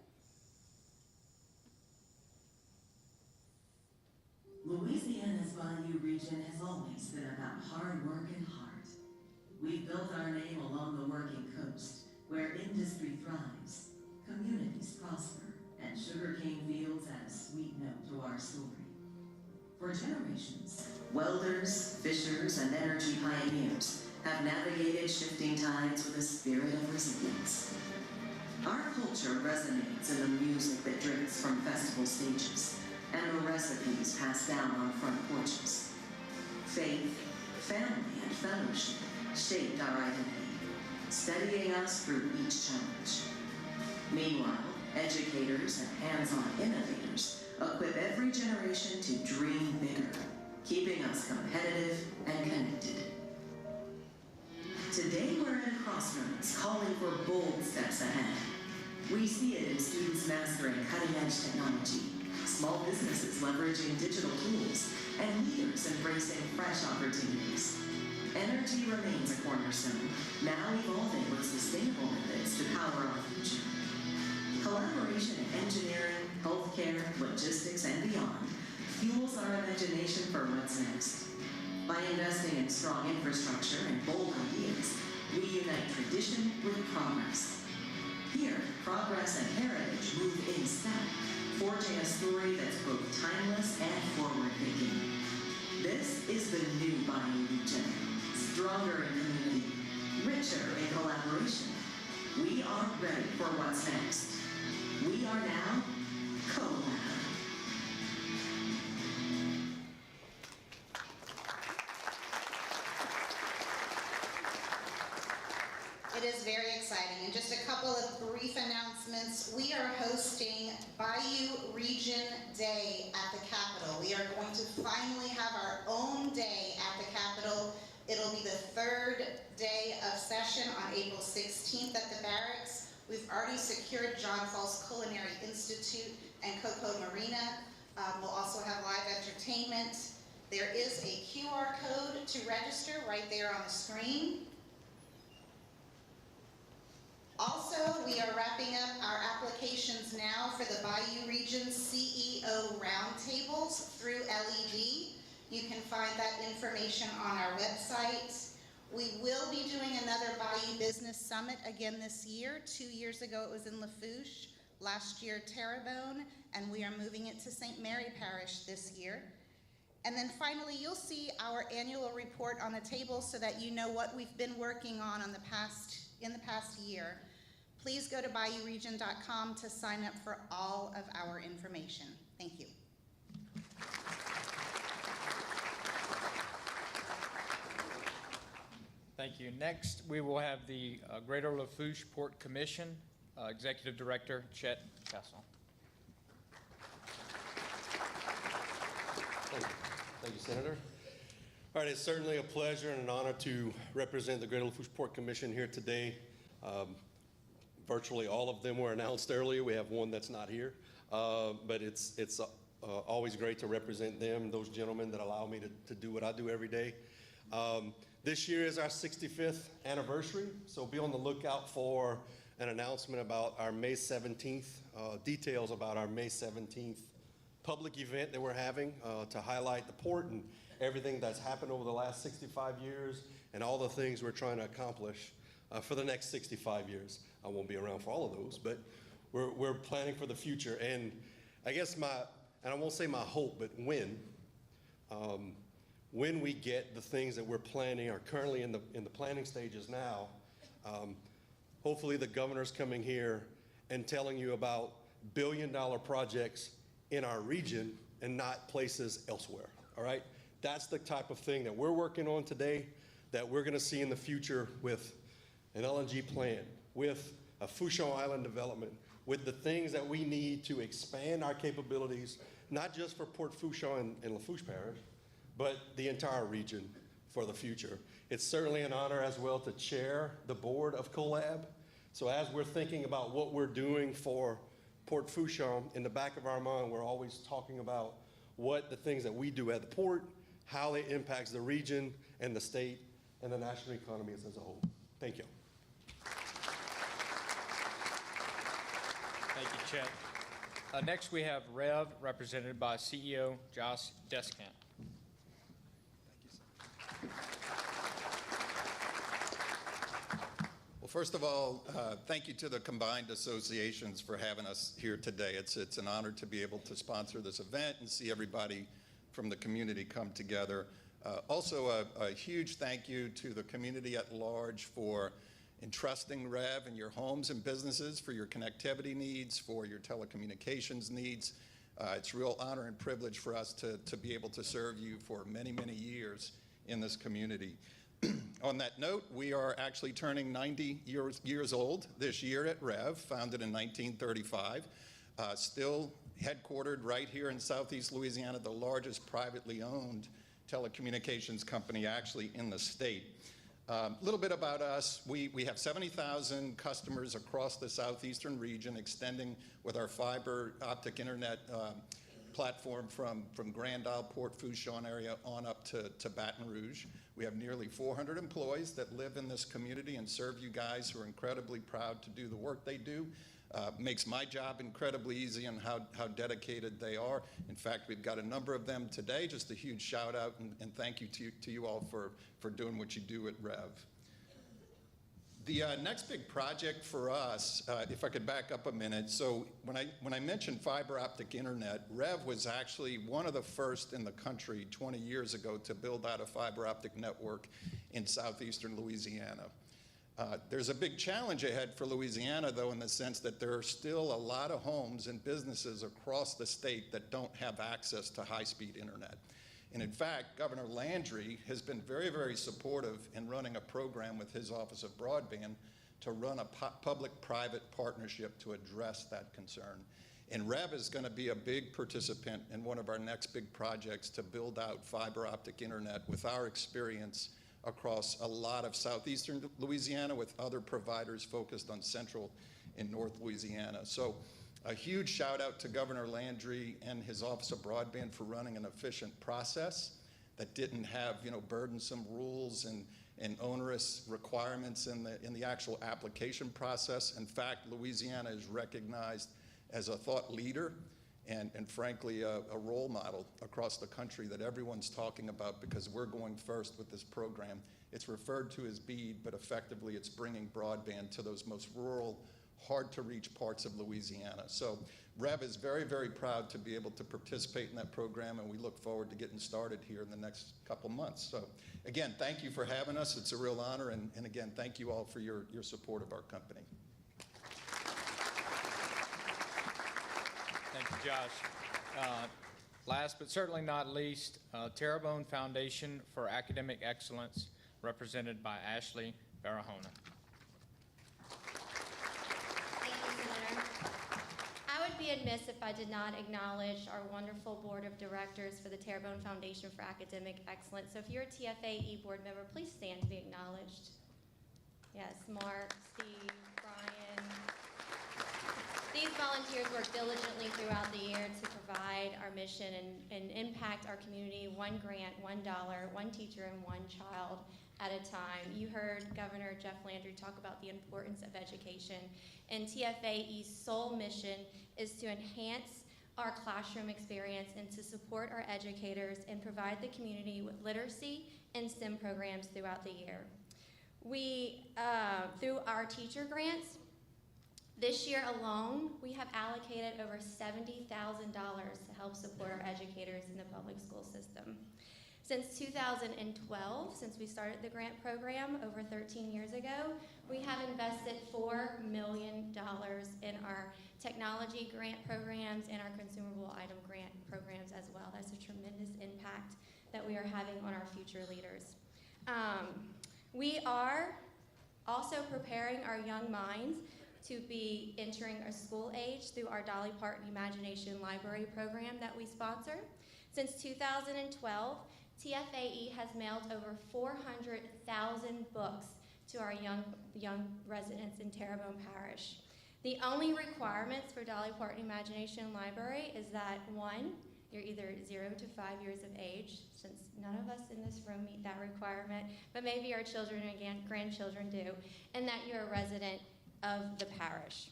Louisiana's Bayou region has always been about hard work and heart. We've built our name along the working coast, where industry thrives, communities prosper, and sugarcane fields add a sweet note to our story. For generations, welders, fishers, and energy pioneers have navigated shifting tides with a spirit of resilience. Our culture resonates in the music that drifts from festival stages and the recipes passed down on front porches. Faith, family, and fellowship shaped our identity, steadying us through each challenge. Meanwhile, educators and hands-on innovators equip every generation to dream bigger, keeping us competitive and connected. Today we're at a crossroads, calling for bold steps ahead. We see it in students mastering cutting-edge technology, small businesses leveraging digital tools, and leaders embracing fresh opportunities. Energy remains a cornerstone, now evolving with sustainable methods to power our future. Collaboration in engineering, healthcare, logistics, and beyond fuels our imagination for what's next. By investing in strong infrastructure and bold ideas, we unite tradition with progress. Here, progress and heritage move in step, forging a story that's both timeless and forward-thinking. This is the new Bayou region, stronger in community, richer in collaboration. We are ready for what's next. We are now CoLab. It is very exciting. And just a couple of brief announcements. We are hosting Bayou Region Day at the Capitol. We are going to finally have our own day at the Capitol. It'll be the 3rd day of session on April 16th at the barracks. We've already secured John Falls Culinary Institute and Coco Marina. We'll also have live entertainment. There is a QR code to register right there on the screen. Also, we are wrapping up our applications now for the Bayou Region CEO Roundtables through LED. You can find that information on our website. We will be doing another Bayou Business Summit again this year. 2 years ago it was in Lafourche, last year Terrebonne, and we are moving it to St. Mary Parish this year. And then finally, you'll see our annual report on the table so that you know what we've been working on in the past year. Please go to BayouRegion.com to sign up for all of our information. Thank you. Thank you. Next, we will have the Greater Lafourche Port Commission, Executive Director Chet Castle. Thank you, Senator. All right, it's certainly a pleasure and an honor to represent the Greater Lafourche Port Commission here today. Virtually all of them were announced earlier. We have one that's not here, but it's always great to represent them, those gentlemen that allow me to do what I do every day. This year is our 65th anniversary, so be on the lookout for an announcement about our May 17th, details about our May 17th public event that we're having to highlight the port and everything that's happened over the last 65 years and all the things we're trying to accomplish for the next 65 years. I won't be around for all of those, but we're planning for the future. And I guess and I won't say my hope, but when we get the things that we're planning, are currently in the planning stages now, hopefully the governor's coming here and telling you about billion-dollar projects in our region and not places elsewhere, all right? That's the type of thing that we're working on today that we're gonna see in the future with an LNG plant, with a Fourchon Island development, with the things that we need to expand our capabilities, not just for Port Fourchon and Lafourche Parish, but the entire region for the future. It's certainly an honor as well to chair the board of CoLab. So as we're thinking about what we're doing for Port Fourchon, in the back of our mind, we're always talking about what the things that we do at the port, how it impacts the region and the state and the national economies as a whole. Thank you. Thank you, Chet. Next, we have Rev, represented by CEO Josh Descant. Well, first of all, thank you to the combined associations for having us here today. It's an honor to be able to sponsor this event and see everybody from the community come together. Also, a huge thank you to the community at large for entrusting Rev in your homes and businesses, for your connectivity needs, for your telecommunications needs. It's a real honor and privilege for us to be able to serve you for many, many years in this community. On that note, we are actually turning 90 years old this year at Rev, founded in 1935, still headquartered right here in Southeast Louisiana, the largest privately owned telecommunications company actually in the state. A little bit about us. We have 70,000 customers across the southeastern region, extending with our fiber optic internet platform from Grand Isle, Port Fourchon area on up to Baton Rouge. We have nearly 400 employees that live in this community and serve you guys who are incredibly proud to do the work they do. Makes my job incredibly easy and how dedicated they are. In fact, we've got a number of them today. Just a huge shout out and thank you to you all for doing what you do at Rev. The next big project for us, if I could back up a minute. So when I mentioned fiber optic internet, Rev was actually one of the first in the country 20 years ago to build out a fiber optic network in southeastern Louisiana. There's a big challenge ahead for Louisiana, though, in the sense that there are still a lot of homes and businesses across the state that don't have access to high-speed internet. And in fact, Governor Landry has been very, very supportive in running a program with his Office of Broadband to run a public-private partnership to address that concern. And Rev is going to be a big participant in one of our next big projects to build out fiber optic internet with our experience across a lot of southeastern Louisiana with other providers focused on central and north Louisiana. So a huge shout out to Governor Landry and his Office of Broadband for running an efficient process that didn't have, burdensome rules and onerous requirements in the actual application process. In fact, Louisiana is recognized as a thought leader and frankly a role model across the country that everyone's talking about because we're going first with this program. It's referred to as BEAD, but effectively it's bringing broadband to those most rural, hard to reach parts of Louisiana. So Rev is very, very proud to be able to participate in that program, and we look forward to getting started here in the next couple months. So again, thank you for having us. It's a real honor, and again, thank you all for your support of our company. Thank you, Josh. Last but certainly not least, Terrebonne Foundation for Academic Excellence, represented by Ashley Barahona. Thank you, Senator. I would be amiss if I did not acknowledge our wonderful board of directors for the Terrebonne Foundation for Academic Excellence. So if you're a TFAE board member, please stand to be acknowledged. Yes, Mark, Steve, Brian. These volunteers work diligently throughout the year to provide our mission and impact our community, one grant, $1, one teacher, and one child at a time. You heard Governor Jeff Landry talk about the importance of education, and TFAE's sole mission is to enhance our classroom experience and to support our educators and provide the community with literacy and STEM programs throughout the year. We, through our teacher grants, this year alone, we have allocated over $70,000 to help support our educators in the public school system. Since 2012, since we started the grant program over 13 years ago, we have invested $4 million in our technology grant programs and our consumable item grant programs as well. That's a tremendous impact that we are having on our future leaders. We are also preparing our young minds to be entering a school age through our Dolly Parton Imagination Library program that we sponsor. Since 2012, TFAE has mailed over 400,000 books to our young residents in Terrebonne Parish. The only requirements for Dolly Parton Imagination Library is that, one, you're either 0 to 5 years of age, since none of us in this room meet that requirement, but maybe our children and grandchildren do, and that you're a resident of the parish.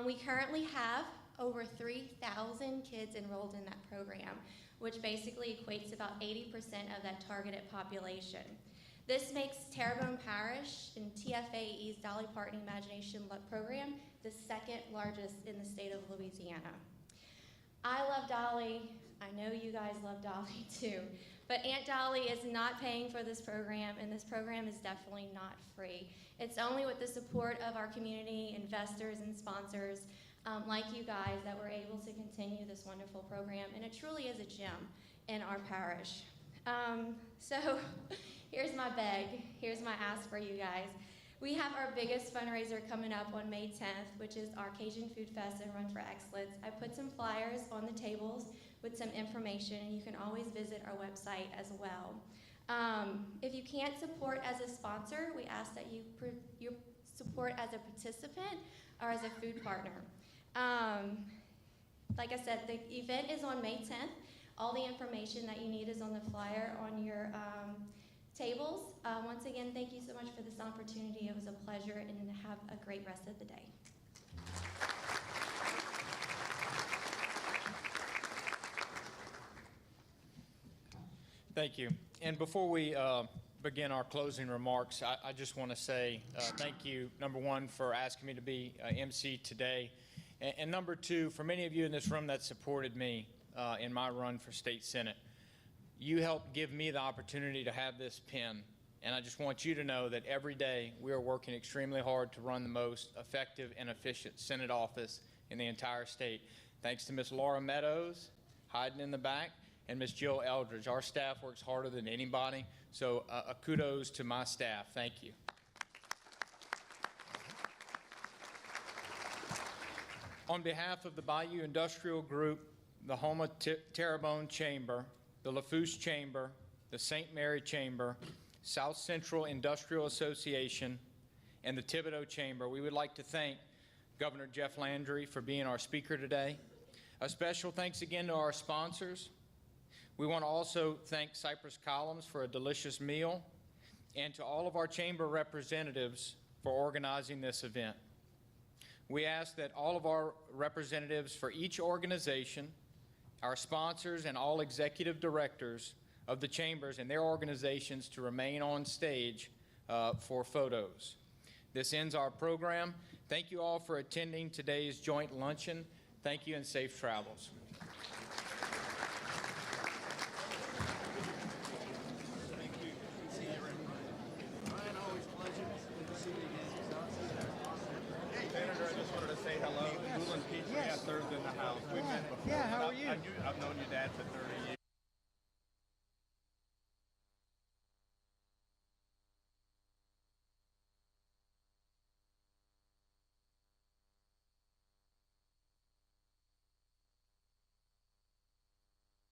We currently have over 3,000 kids enrolled in that program, which basically equates to about 80% of that targeted population. This makes Terrebonne Parish and TFAE's Dolly Parton Imagination program the second largest in the state of Louisiana. I love Dolly. I know you guys love Dolly too. But Aunt Dolly is not paying for this program, and this program is definitely not free. It's only with the support of our community, investors, and sponsors like you guys that we're able to continue this wonderful program, and it truly is a gem in our parish. So here's my beg, here's my ask for you guys. We have our biggest fundraiser coming up on May 10th, which is our Cajun Food Fest and Run for Excellence. I put some flyers on the tables with some information, and you can always visit our website as well. If you can't support as a sponsor, we ask that you support as a participant or as a food partner. Like I said, the event is on May 10th. All the information that you need is on the flyer on your tables. Once again, thank you so much for this opportunity. It was a pleasure, and have a great rest of the day. Thank you. And before we begin our closing remarks, I just want to say thank you, number one, for asking me to be MC today. And number two, for many of you in this room that supported me in my run for state senate, you helped give me the opportunity to have this pen. And I just want you to know that every day we are working extremely hard to run the most effective and efficient Senate office in the entire state. Thanks to Ms. Laura Meadows, hiding in the back, and Ms. Jill Eldridge. Our staff works harder than anybody, so kudos to my staff. Thank you. On behalf of the Bayou Industrial Group, the Houma-Terrebonne Chamber, the Lafourche Chamber, the St. Mary Chamber, South Central Industrial Association, and the Thibodaux Chamber, we would like to thank Governor Jeff Landry for being our speaker today. A special thanks again to our sponsors. We want to also thank Cypress Columns for a delicious meal, and to all of our chamber representatives for organizing this event. We ask that all of our representatives for each organization, our sponsors, and all executive directors of the chambers and their organizations to remain on stage for photos. This ends our program. Thank you all for attending today's joint luncheon. Thank you and safe travels. Thursday in the house. We've met before. Yeah, how are you? I've known your dad for 30 years.